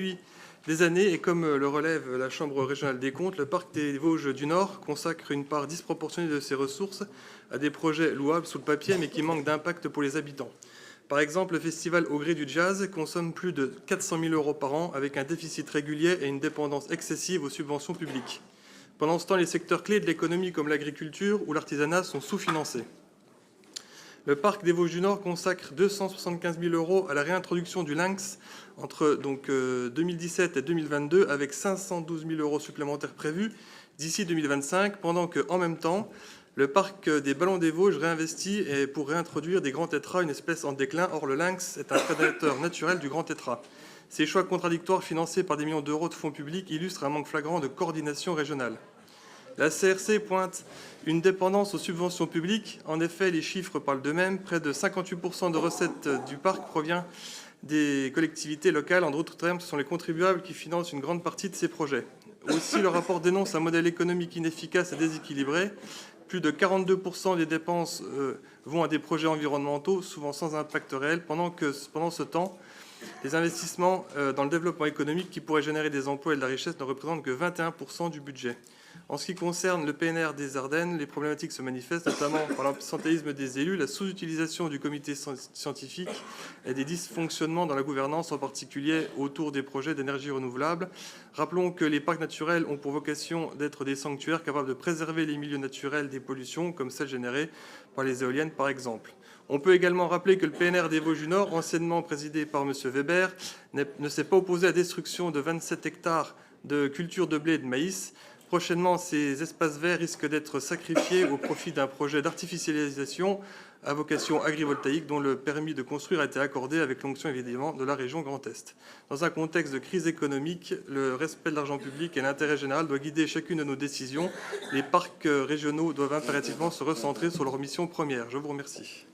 Depuis des années, et comme le relève la Chambre régionale des comptes, le parc des Vosges du Nord consacre une part disproportionnée de ses ressources à des projets louables sous le papier, mais qui manquent d'impact pour les habitants. Par exemple, le festival Au Gré du Jazz consomme plus de 400 000 euros par an, avec un déficit régulier et une dépendance excessive aux subventions publiques. Pendant ce temps, les secteurs clés de l'économie, comme l'agriculture ou l'artisanat, sont sous-financés. Le parc des Vosges du Nord consacre 275 000 euros à la réintroduction du lynx entre 2017 et 2022, avec 512 000 euros supplémentaires prévus d'ici 2025, pendant que, en même temps, le parc des Ballons des Vosges réinvestit pour réintroduire des grands tétras, une espèce en déclin. Or, le lynx est un prédateur naturel du grand tétra. Ces choix contradictoires, financés par des millions d'euros de fonds publics, illustrent un manque flagrant de coordination régionale. La CRC pointe une dépendance aux subventions publiques. En effet, les chiffres parlent d'eux-mêmes. Près de 58% de recettes du parc provient des collectivités locales. En d'autres termes, ce sont les contribuables qui financent une grande partie de ces projets. Aussi, le rapport dénonce un modèle économique inefficace et déséquilibré. Plus de 42% des dépenses vont à des projets environnementaux, souvent sans impact réel, pendant ce temps, les investissements dans le développement économique qui pourraient générer des emplois et de la richesse ne représentent que 21% du budget. En ce qui concerne le PNR des Ardennes, les problématiques se manifestent notamment par l'absentéisme des élus, la sous-utilisation du comité scientifique et des dysfonctionnements dans la gouvernance, en particulier autour des projets d'énergie renouvelable. Rappelons que les parcs naturels ont pour vocation d'être des sanctuaires capables de préserver les milieux naturels des pollutions, comme celles générées par les éoliennes par exemple. On peut également rappeler que le PNR des Vosges du Nord, anciennement présidé par M. Weber, ne s'est pas opposé à la destruction de 27 hectares de cultures de blé et de maïs. Prochainement, ces espaces verts risquent d'être sacrifiés au profit d'un projet d'artificialisation à vocation agrivoltaïque dont le permis de construire a été accordé avec l'onction évidemment de la région Grand Est. Dans un contexte de crise économique, le respect de l'argent public et l'intérêt général doit guider chacune de nos décisions. Les parcs régionaux doivent impérativement se recentrer sur leur mission première. Je vous remercie.